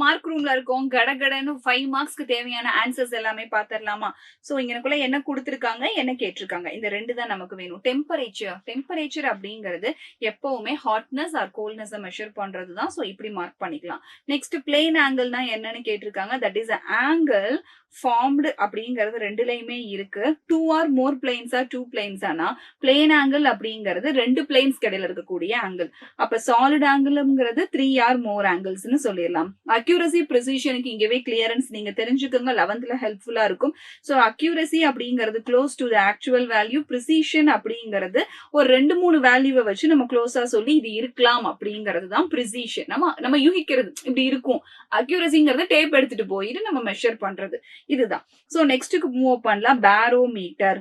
Mark ரூம்ல இருக்கோம். கடகடன்னு 5 மார்க்ஸ்க்கு தேவையான ஆன்சர்ஸ் எல்லாமே பாத்திரலாமா? சோ இங்கனக்குள்ள என்ன கொடுத்திருக்காங்க, என்ன கேட்டிருக்காங்க, இந்த ரெண்டு தான் நமக்கு வேணும். டெம்பரேச்சர் அப்படிங்கிறது எப்பவுமே ஹாட்னஸ் ஆர் கோல்ட்னஸ் மெஷர் பண்றது தான். சோ இப்படி மார்க் பண்ணிக்கலாம். நெக்ஸ்ட் பிளேன் ஆங்கிள்னா என்னன்னு கேட்டிருக்காங்க. தட் இஸ் ஆங்கிள் ஃபார்ம்டு அப்படிங்கிறது ரெண்டுலயுமே இருக்கு. 2 or more planes or 2 planes ஆனா பிளேன் ஆங்கிள் அப்படிங்கிறது 2 பிளேன்ஸ் இடையில இருக்கக்கூடிய ஆங்கிள். அப்ப சாலிட் ஆங்கிள்ங்கிறது 3 or more angles சொல்லிடலாம். அக்யூரசி ப்ரிசிஷனுக்கு இங்கவே கிளியரன்ஸ் நீங்க தெரிஞ்சுக்கோங்க. 11th ஹெல்ப்ஃபுல்லா இருக்கும். சோ அக்யூரசி அப்படிங்கிறது close to the actual value. Precision அப்படிங்கிறது ஒரு 2-3 வேல்யூவை வச்சு நம்ம க்ளோஸா சொல்லி இது இருக்கலாம் அப்படிங்கிறது தான் ப்ரிசிஷன். நம்ம யூகிக்கிறது இப்படி இருக்கும். அக்யூரசிங்கிறது டேப் எடுத்துட்டு போயிட்டு நம்ம மெஷர் பண்றது இதுதான். சோ நெக்ஸ்ட்டுக்கு மூவ் பண்ணலாம். பேரோமீட்டர்.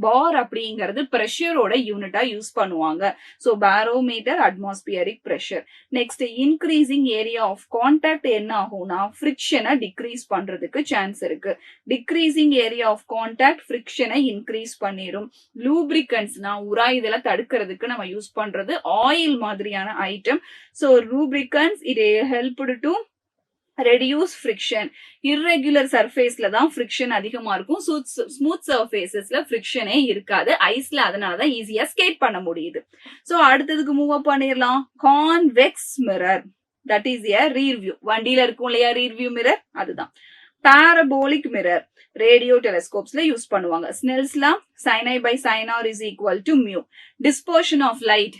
பார் அப்படிங்கிறது பிரஷரோட யூனிட்டா யூஸ் பண்ணுவாங்க. So barometer atmospheric pressure. Next increasing area of contact என்ன ஆகும்னா ஃப்ரிக்ஷனை டிக்ரீஸ் பண்றதுக்கு சான்ஸ் இருக்கு. டிக்ரீசிங் ஏரியா ஆஃப் கான்டாக்ட் ஃப்ரிக்ஷனை இன்க்ரீஸ் பண்ணிரும். லூப்ரிகன்ட்ஸ்னா உராய்தலை தடுக்கிறதுக்கு நம்ம யூஸ் பண்றது ஆயில் மாதிரியான item. So lubricants it helped to reduce friction. Irregular சர்ஃபேஸ்ல தான் ஃப்ரிக்ஷன் அதிகமா இருக்கும். ஸ்மூத் சர்ஃபேசஸ்ல ஃப்ரிக்ஷனே இருக்காது. ஐஸ்ல அதனாலதான் ஈஸியா ஸ்கேட் பண்ண முடியுது. சோ அடுத்ததுக்கு மூவ் அப் பண்ணிடலாம். Convex mirror. That is a rear view. வண்டியில இருக்கும் இல்லையா ரீர் வியூ மிரர், அதுதான். parabolic mirror ரேடியோ டெலஸ்கோப்ஸ்ல யூஸ் பண்ணுவாங்க. Snell's law sin I by sin R is equal to mu. dispersion of light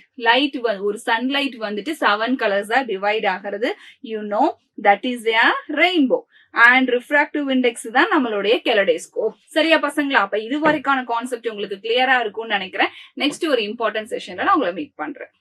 ஒரு சன்லைட் வந்துட்டு 7 கலர்ஸா டிவைட் ஆகிறது. you know that is a rainbow. and refractive index தான் நம்மளுடைய கெலடோஸ்கோப். சரியா பசங்களா? அப்ப இது வரைக்கான கான்செப்ட் உங்களுக்கு கிளியரா இருக்கும்னு நினைக்கிறேன். நெக்ஸ்ட் ஒரு இம்பார்ட்டன்ட் செஷன்ல நான் உங்களை மீட் பண்றேன்.